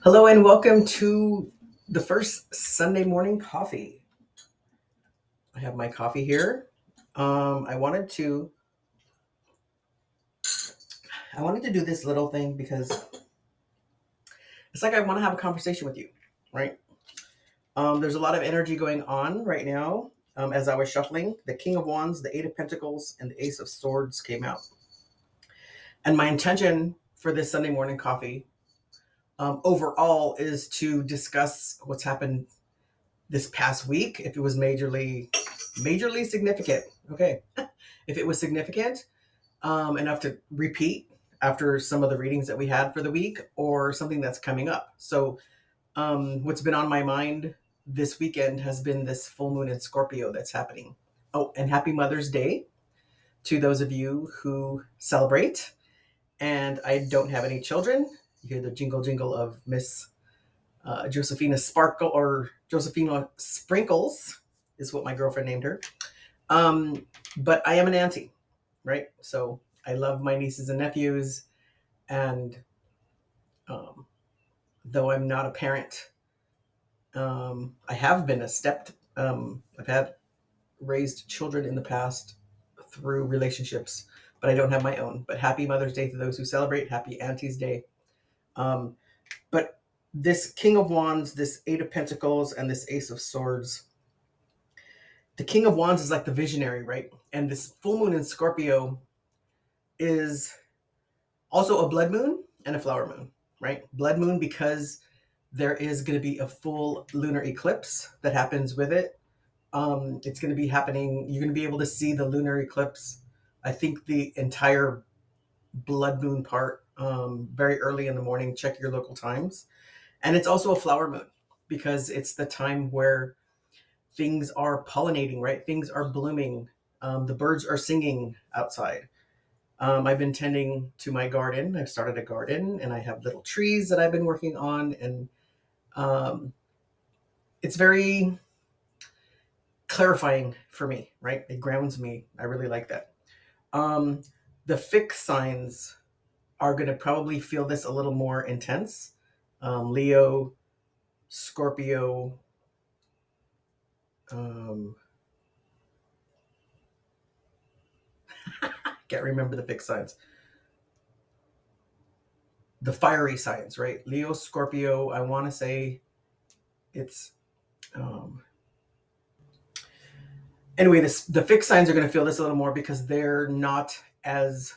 Hello and welcome to the first Sunday morning coffee. I have my coffee here. I wanted to do this little thing because it's like I want to have a conversation with you, right? There's a lot of energy going on right now. As I was shuffling, the King of Wands, the Eight of Pentacles, and the Ace of Swords came out. And my intention for this Sunday morning coffee, overall, is to discuss what's happened this past week. If it was majorly significant, okay. If it was significant enough to repeat after some of the readings that we had for the week, or something that's coming up. So what's been on my mind this weekend has been this full moon in Scorpio that's happening. Oh, and happy Mother's Day to those of you who celebrate. And I don't have any children. You hear the jingle jingle of Miss Josephina Sparkle, or Josephina Sprinkles is what my girlfriend named her. But I am an auntie, right? So I love my nieces and nephews. And um, though I'm not a parent, I have been a I've had raised children in the past through relationships, but I don't have my own. But happy Mother's Day to those who celebrate. Happy Auntie's Day. Um, but this King of Wands, this Eight of Pentacles, and this Ace of Swords. The King of Wands is like the visionary, right? And this full moon in Scorpio is also a blood moon and a flower moon, right? Blood moon because there is going to be a full lunar eclipse that happens with it. It's going to be happening. You're going to be able to see the lunar eclipse. I think the entire blood moon part very early in the morning. Check your local times. And it's also a flower moon because it's the time where things are pollinating, right? Things are blooming. The birds are singing outside. I've been tending to my garden. I've started a garden and I have little trees that I've been working on. And um, it's very clarifying for me, right? It grounds me. I really like that. Um, the fixed signs are going to probably feel this a little more intense. Leo, Scorpio, um, can't remember the fixed signs. The fiery signs, right? Leo, Scorpio, I want to say it's um, anyway, the fixed signs are going to feel this a little more because they're not as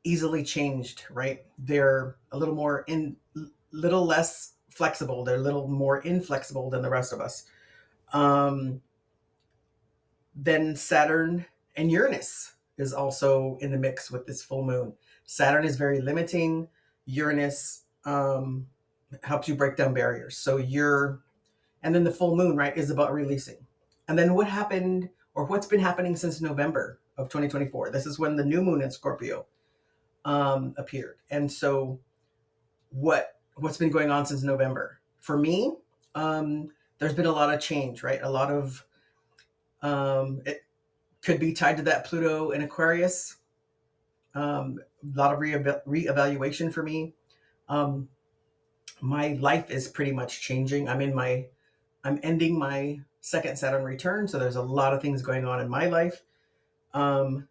easily changed, right? They're a little less flexible. They're a little more inflexible than the rest of us. Um, then Saturn and Uranus is also in the mix with this full moon. Saturn is very limiting. Uranus helps you break down barriers. And then the full moon, right, is about releasing. And then what happened, or what's been happening since November of 2024? This is when the new moon in Scorpio appeared. And so what's been going on since November? For me, there's been a lot of change, right? A lot of it could be tied to that Pluto in Aquarius. A lot of reevaluation for me. Um, my life is pretty much changing. I'm ending my second Saturn return, so there's a lot of things going on in my life. Um,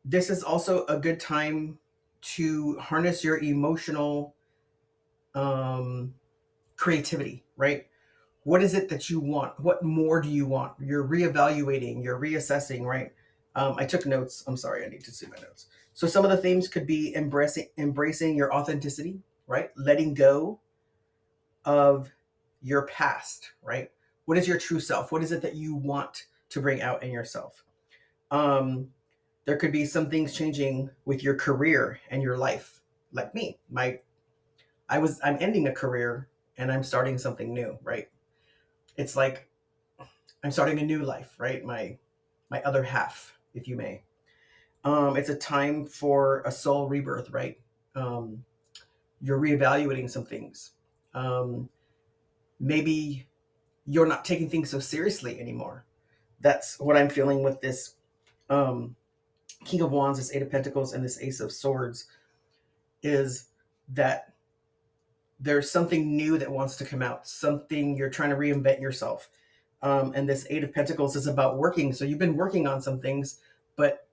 this is also a good time to harness your emotional um, creativity, right? What is it that you want? What more do you want? You're reevaluating, you're reassessing, right? I took notes. I'm sorry, I need to see my notes. So some of the themes could be embracing your authenticity, right? Letting go of your past, right? What is your true self? What is it that you want to bring out in yourself? Um, there could be some things changing with your career and your life. Like me, I'm ending a career and I'm starting something new, right? It's like I'm starting a new life, right? My other half, if you may. It's a time for a soul rebirth, right? Um, you're reevaluating some things. Um, maybe you're not taking things so seriously anymore. That's what I'm feeling with this um, King of Wands, this Eight of Pentacles, and this Ace of Swords. Is that there's something new that wants to come out, something you're trying to reinvent yourself. And this Eight of Pentacles is about working. So you've been working on some things, but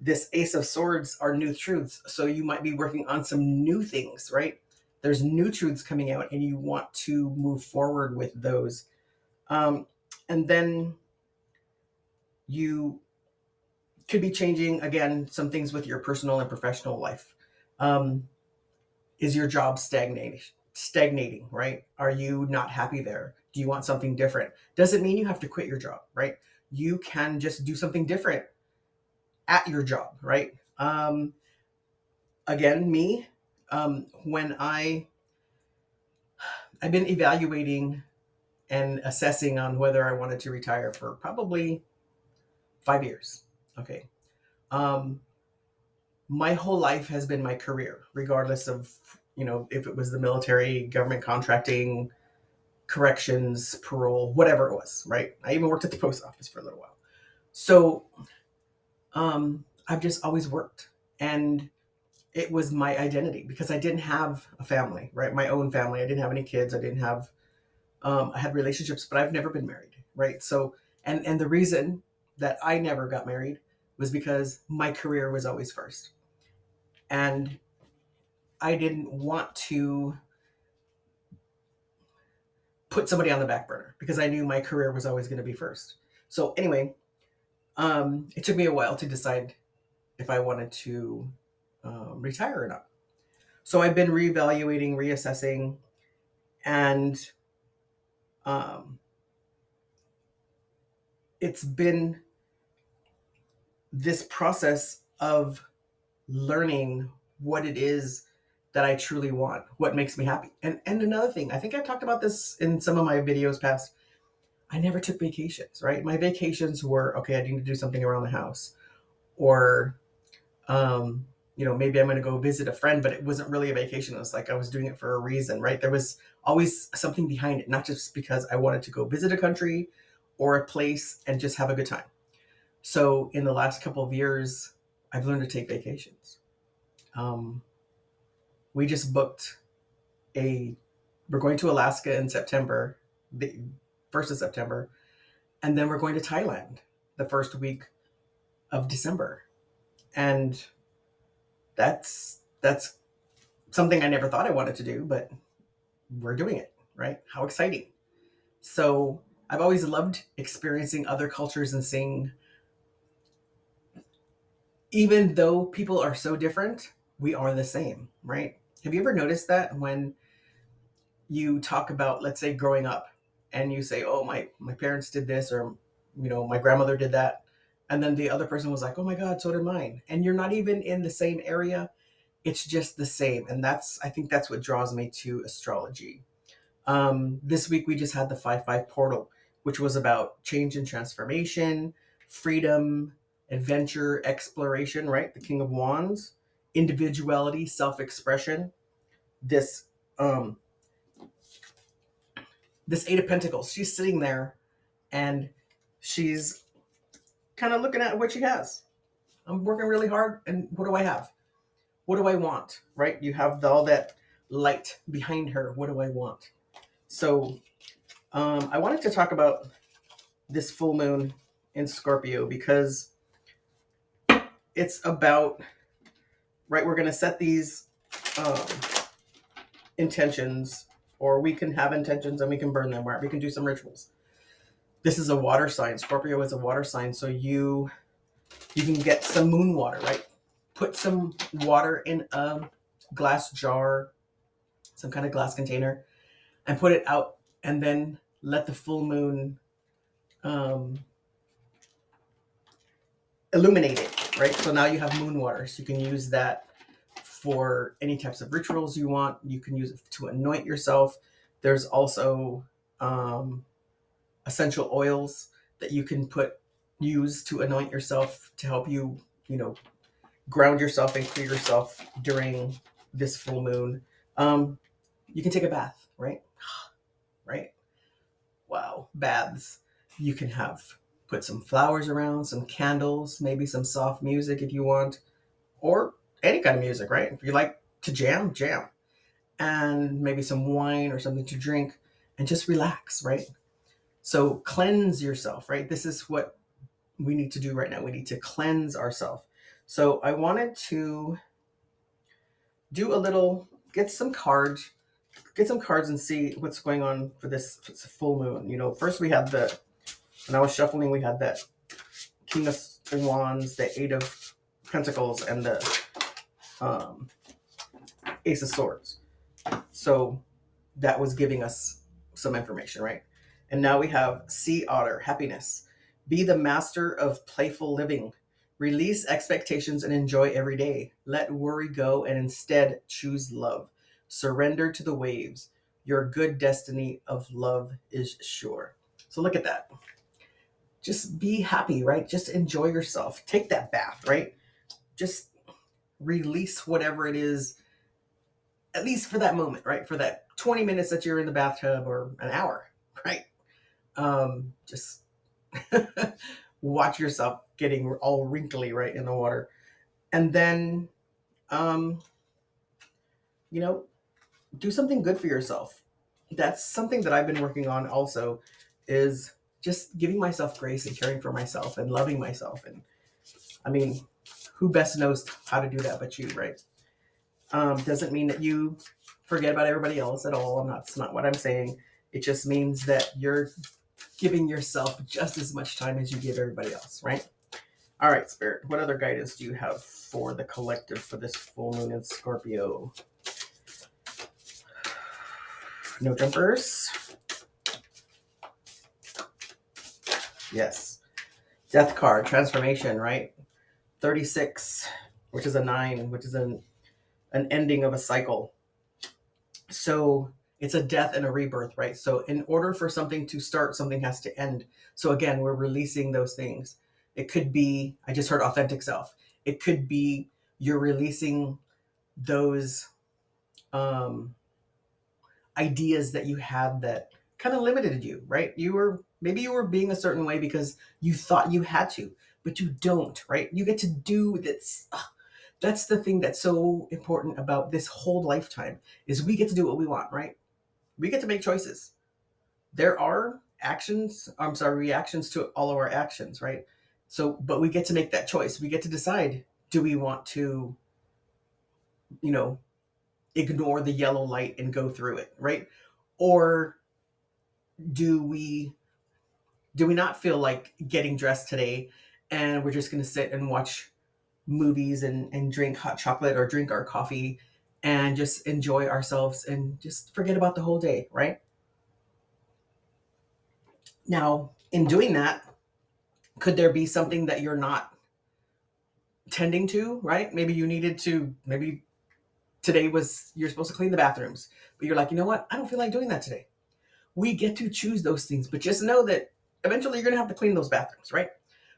this Ace of Swords are new truths. So you might be working on some new things, right? There's new truths coming out and you want to move forward with those. And then you could be changing, again, some things with your personal and professional life. Is your job stagnating, right? Are you not happy there? Do you want something different? Doesn't mean you have to quit your job, right? You can just do something different at your job, right? Again, me, when I've been evaluating and assessing on whether I wanted to retire for probably 5 years. Okay. My whole life has been my career, regardless of, if it was the military, government contracting, corrections, parole, whatever it was, right? I even worked at the post office for a little while. So I've just always worked. And it was my identity because I didn't have a family, right? My own family. I didn't have any kids. I had relationships, but I've never been married, right? So, and the reason that I never got married was because my career was always first. And I didn't want to put somebody on the back burner because I knew my career was always going to be first. So anyway, it took me a while to decide if I wanted to retire or not. So I've been reevaluating, reassessing, and it's been this process of learning what it is that I truly want, what makes me happy. And another thing, I think I talked about this in some of my videos past. I never took vacations, right? My vacations were, okay, I need to do something around the house, or maybe I'm going to go visit a friend, but it wasn't really a vacation. It was like I was doing it for a reason, right? There was always something behind it, not just because I wanted to go visit a country or a place and just have a good time. So in the last couple of years, I've learned to take vacations. We just booked we're going to Alaska in September, the 1st of September, and then we're going to Thailand the first week of December. And that's something I never thought I wanted to do, but we're doing it, right? How exciting. So I've always loved experiencing other cultures and seeing, even though people are so different, we are the same, right? Have you ever noticed that when you talk about, let's say, growing up, and you say, oh, my parents did this, or my grandmother did that, and then the other person was like, oh my god, so did mine, and you're not even in the same area, it's just the same. And I think that's what draws me to astrology. This week we just had the 5-5 portal, which was about change and transformation, freedom, adventure, exploration, right? The King of Wands, individuality, self-expression. This um, this Eight of Pentacles, she's sitting there and she's kind of looking at what she has. I'm working really hard, and what do I have? What do I want? Right? You have all that light behind her. What do I want? So I wanted to talk about this full moon in Scorpio because it's about, right, we're going to set these um, intentions, or we can have intentions and we can burn them, right? We can do some rituals. This is a water sign. Scorpio is a water sign. So you can get some moon water, right? Put some water in a glass jar, some kind of glass container, and put it out, and then let the full moon illuminate it, right? So now you have moon water. So you can use that for any types of rituals you want. You can use it to anoint yourself. There's also essential oils that you can use to anoint yourself to help you, ground yourself and clear yourself during this full moon. You can take a bath, right? Right? Wow, baths. You can put some flowers around, some candles, maybe some soft music if you want, or any kind of music, right? If you like to jam, jam. and maybe some wine or something to drink and just relax, right? So cleanse yourself, right? This is what we need to do right now. We need to cleanse ourselves. So I wanted to do a little, get some cards and see what's going on for this full moon. You know, first we had when I was shuffling, we had that King of Wands, the Eight of Pentacles, and the um, Ace of Swords. So that was giving us some information, right? And now we have Sea Otter, happiness. Be the master of playful living. Release expectations and enjoy every day. Let worry go and instead choose love. Surrender to the waves. Your good destiny of love is sure. So look at that. Just be happy, right? Just enjoy yourself. Take that bath, right? Just release whatever it is, at least for that moment, right? For that 20 minutes that you're in the bathtub or an hour, right? Just watch yourself getting all wrinkly, right, in the water. And then, um, you know, do something good for yourself. That's something that I've been working on also, is just giving myself grace and caring for myself and loving myself. And I mean, who best knows how to do that but you, right? Doesn't mean that you forget about everybody else at all. That's not what I'm saying. It just means that you're giving yourself just as much time as you give everybody else, right? All right, Spirit, what other guidance do you have for the collective for this full moon in Scorpio? No jumpers. Yes. Death card, transformation, right? 36, which is a 9, which is an ending of a cycle. So it's a death and a rebirth, right? So in order for something to start, something has to end. So again, we're releasing those things. It could be, I just heard authentic self. It could be you're releasing those ideas that you had that kind of limited you, right? Maybe you were being a certain way because you thought you had to, but you don't, right? You get to do this. That's the thing that's so important about this whole lifetime, is we get to do what we want, right? We get to make choices. There are reactions to all of our actions, right? So, but we get to make that choice. We get to decide, do we want to, you know, ignore the yellow light and go through it, right? Or do we not feel like getting dressed today and we're just going to sit and watch movies and drink hot chocolate or drink our coffee and just enjoy ourselves and just forget about the whole day, right? Now, in doing that, could there be something that you're not tending to, right? Maybe today was, you're supposed to clean the bathrooms, but you're like, you know what? I don't feel like doing that today. We get to choose those things, but just know that eventually you're going to have to clean those bathrooms, right?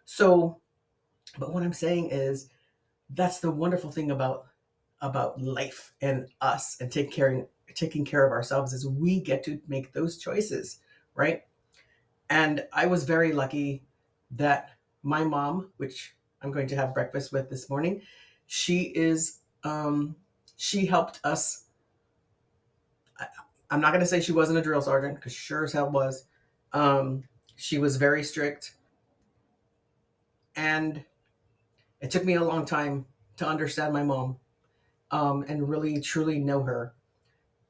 So, but what I'm saying is, that's the wonderful thing about life and us and taking care of ourselves, is we get to make those choices, right? And I was very lucky that my mom, which I'm going to have breakfast with this morning, she is she helped us. I'm not going to say she wasn't a drill sergeant, because sure as hell was. She was very strict, and it took me a long time to understand my mom, and really truly know her.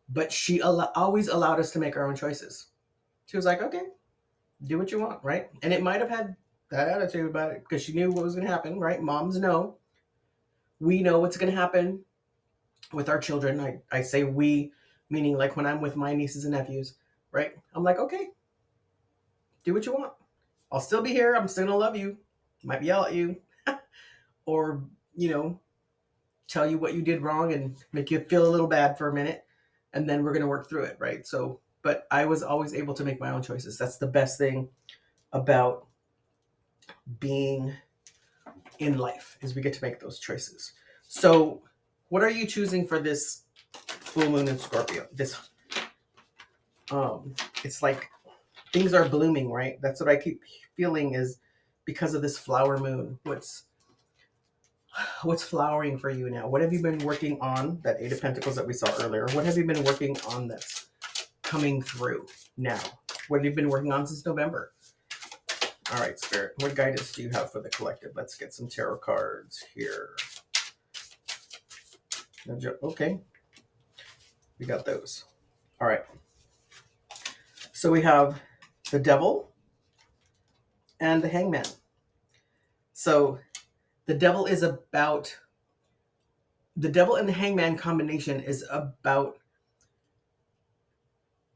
But she always allowed us to make our own choices. She was like, okay, do what you want, right? And it might have had that attitude about it because she knew what was going to happen, right? Moms know. We know what's going to happen with our children. I say we, meaning like when I'm with my nieces and nephews, right? I'm like, okay, do what you want. I'll still be here. I'm still going to love you. Might yell at you or, you know, tell you what you did wrong and make you feel a little bad for a minute. And then we're going to work through it, right? So, but I was always able to make my own choices. That's the best thing about being in life, is we get to make those choices. So what are you choosing for this full moon in Scorpio? This it's like things are blooming, right? That's what I keep feeling, is because of this flower moon. what's flowering for you now? What have you been working on? That Eight of Pentacles that we saw earlier. What have you been working on that's coming through now? What have you been working on since November? All right, Spirit, what guidance do you have for the collective? Let's get some tarot cards here. Okay, we got those. All right. So we have the Devil and the Hangman. So the Devil and the Hangman combination is about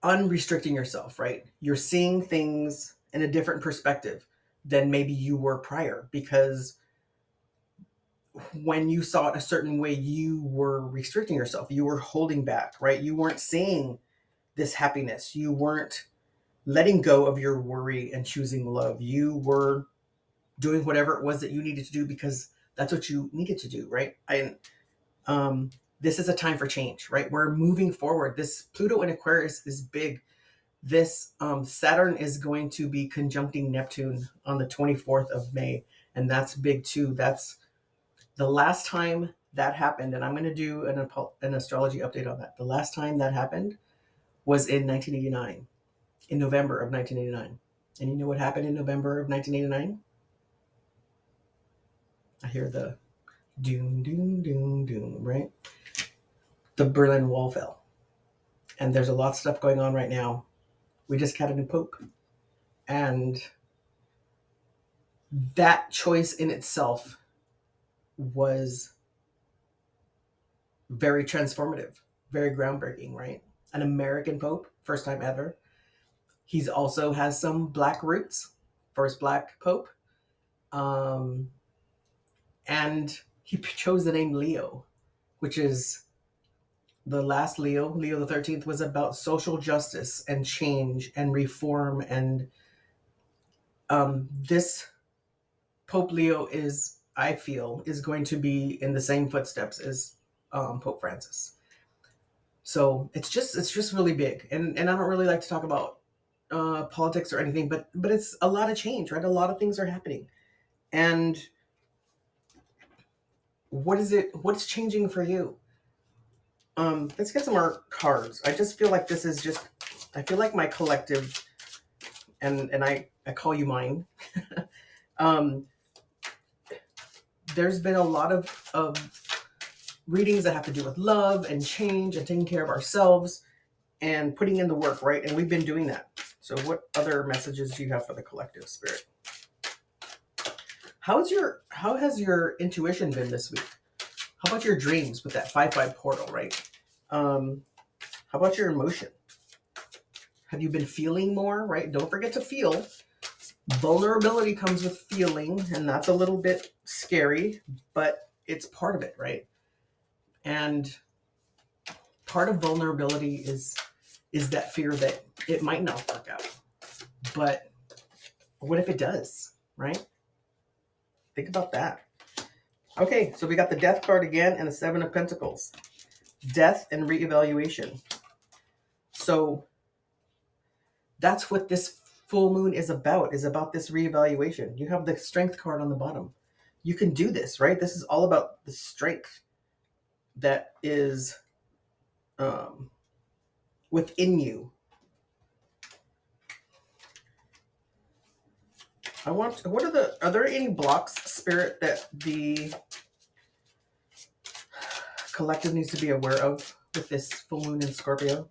unrestricting yourself, right? You're seeing things in a different perspective than maybe you were prior, because when you saw it a certain way, you were restricting yourself. You were holding back, right? You weren't seeing this happiness. You weren't letting go of your worry and choosing love. You were doing whatever it was that you needed to do because that's what you needed to do, right? This is a time for change, right? We're moving forward. This Pluto in Aquarius is big. This Saturn is going to be conjuncting Neptune on the 24th of May, and that's big too. That's the last time that happened, and I'm going to do an astrology update on that. The last time that happened was in 1989, in November of 1989. And you know what happened in November of 1989? I hear the doom, doom, doom, doom, right? The Berlin Wall fell. And there's a lot of stuff going on right now. We just had a new pope. And that choice in itself was very transformative, very groundbreaking, right? An American pope, first time ever. He's also has some Black roots, first Black pope. And he chose the name Leo, which is the last Leo. Leo the 13th was about social justice and change and reform. And this Pope Leo I feel, is going to be in the same footsteps as Pope Francis. So it's just really big. And I don't really like to talk about politics or anything, but it's a lot of change, right? A lot of things are happening. And what's changing for you? Let's get some more cards. I just feel like I feel like my collective, and I call you mine. There's been a lot of readings that have to do with love and change and taking care of ourselves and putting in the work, right? And we've been doing that. So what other messages do you have for the collective, Spirit? How has your intuition been this week? How about your dreams with that 5/5 portal, right? How about your emotion? Have you been feeling more, right? Don't forget to feel. Vulnerability comes with feeling, and that's a little bit scary, but it's part of it, right? And part of vulnerability is that fear that it might not work out. But what if it does, right? Think about that. Okay, so we got the Death card again and the Seven of Pentacles. Death and reevaluation. So that's what this full moon is about this reevaluation. You have the Strength card on the bottom. You can do this, right? This is all about the strength that is within you. Are there any blocks, Spirit, that the collective needs to be aware of with this full moon in Scorpio?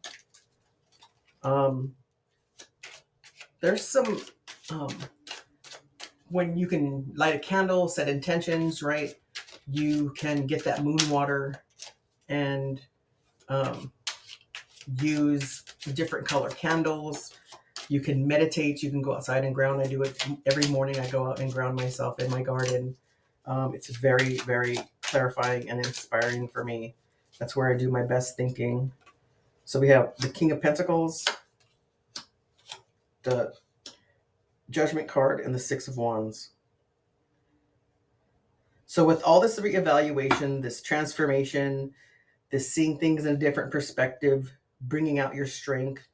There's some, when you can light a candle, set intentions, right? You can get that moon water and use different color candles. You can meditate. You can go outside and ground. I do it every morning. I go out and ground myself in my garden. It's very, very clarifying and inspiring for me. That's where I do my best thinking. So we have the King of Pentacles, the Judgment card, and the Six of Wands. So with all this reevaluation, this transformation, this seeing things in a different perspective, bringing out your strength,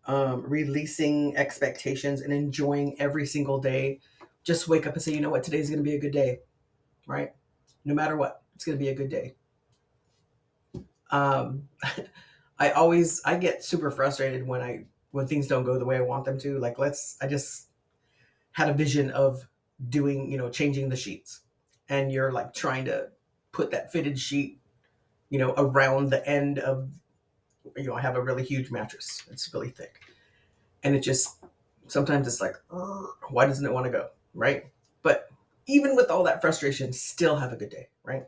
releasing expectations and enjoying every single day, just wake up and say, you know what, today's going to be a good day, right? no matter what. It's going to be a good day. Um, I get super frustrated when things don't go the way I want them to. Like I just had a vision of doing, changing the sheets, and you're like trying to put that fitted sheet, around the end of, I have a really huge mattress. It's really thick, and it just sometimes it's like, why doesn't it want to go, right? But even with all that frustration, still have a good day, right?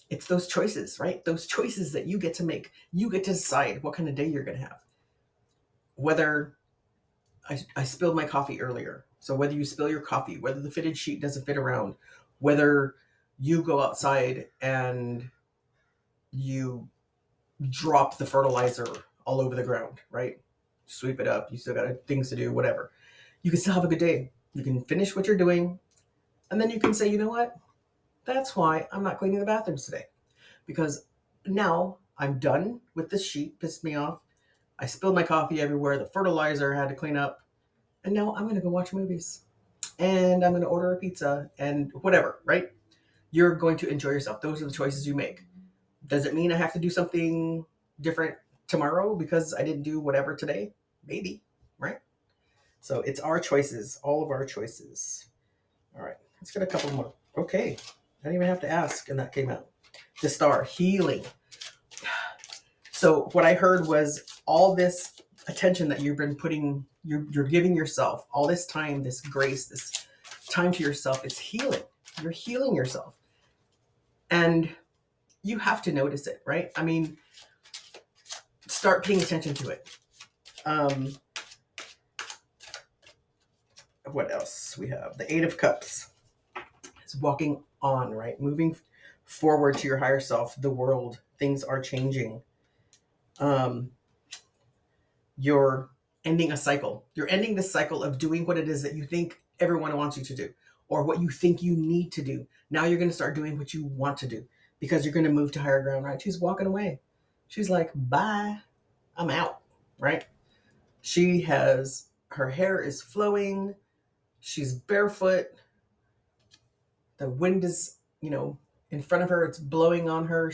It's those choices, right? Those choices that you get to make. You get to decide what kind of day you're going to have. Whether I spilled my coffee earlier. So whether you spill your coffee, whether the fitted sheet doesn't fit around, whether you go outside and you drop the fertilizer all over the ground, right? Sweep it up. You still got things to do, whatever. You can still have a good day. You can finish what you're doing. And then you can say, you know what? That's why I'm not cleaning the bathrooms today. Because now I'm done with this sheet. Pissed me off. I spilled my coffee everywhere. The fertilizer I had to clean up. And now I'm going to go watch movies. And I'm going to order a pizza and whatever, right? You're going to enjoy yourself. Those are the choices you make. Does it mean I have to do something different tomorrow because I didn't do whatever today? Maybe, right? So it's our choices, all of our choices. All right, let's get a couple more. Okay, I didn't even have to ask, and that came out. The star, healing. So what I heard was all this attention that you've been putting, you're giving yourself, all this time, this grace, this time to yourself, it's healing. You're healing yourself. And you have to notice it, right? I mean, start paying attention to it. What else we have? The Eight of Cups. It's walking on, right? Moving forward to your higher self, the world, things are changing. You're ending a cycle. You're ending the cycle of doing what it is that you think everyone wants you to do, or what you think you need to do. Now you're going to start doing what you want to do because you're going to move to higher ground, right? She's walking away. She's like, bye, I'm out, right? She has, her hair is flowing. She's barefoot. The wind is, in front of her. It's blowing on her.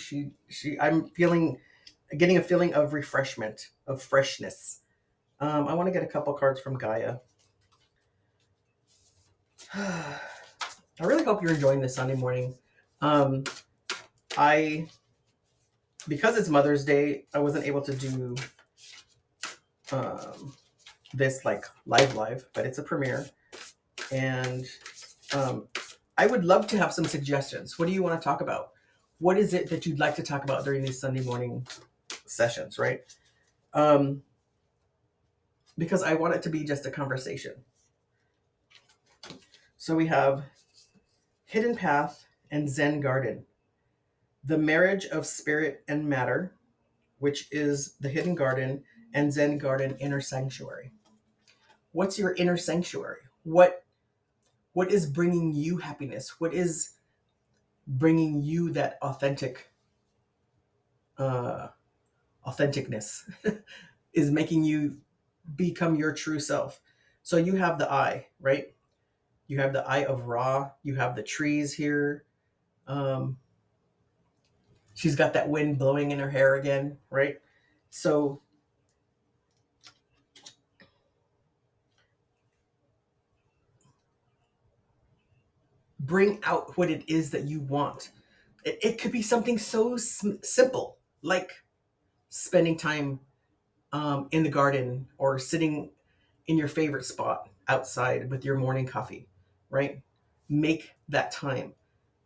I'm getting a feeling of refreshment, of freshness. I want to get a couple cards from Gaia. I really hope you're enjoying this Sunday morning. Because it's Mother's Day, I wasn't able to do this like live, but it's a premiere. And I would love to have some suggestions. What do you want to talk about? What is it that you'd like to talk about during these Sunday morning sessions, right? Because I want it to be just a conversation. So we have Hidden Path and Zen Garden. The marriage of spirit and matter, which is the Hidden Garden, and Zen Garden, inner sanctuary. What's your inner sanctuary? What is bringing you happiness? What is bringing you that authenticness is making you become your true self. So you have the eye, right? You have the eye of Ra. You have the trees here. She's got that wind blowing in her hair again, right? So bring out what it is that you want. It could be something so simple, like spending time in the garden or sitting in your favorite spot outside with your morning coffee, right? Make that time.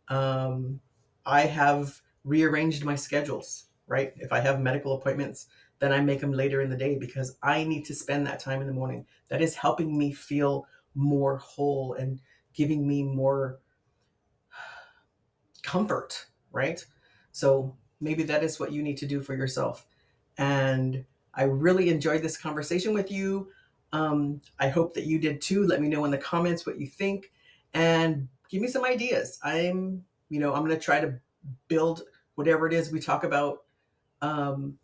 I have rearranged my schedules, right? If I have medical appointments, then I make them later in the day because I need to spend that time in the morning. That is helping me feel more whole and giving me more comfort, right? So maybe that is what you need to do for yourself. And I really enjoyed this conversation with you. I hope that you did too. Let me know in the comments what you think and give me some ideas. I'm going to try to build whatever it is we talk about on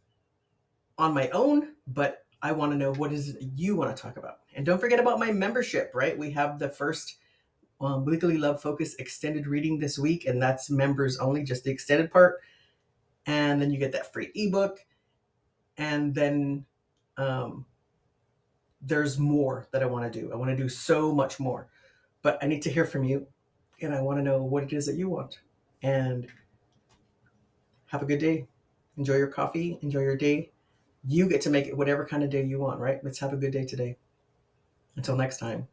my own, but I want to know what is it you want to talk about. And don't forget about my membership, right? We have the first Weekly Love Focus extended reading this week, and that's members only, just the extended part. And then you get that free ebook. And then there's more that I want to do. I want to do so much more, but I need to hear from you, and I want to know what it is that you want. And have a good day. Enjoy your coffee. Enjoy your day. You get to make it whatever kind of day you want, right? Let's have a good day today. Until next time.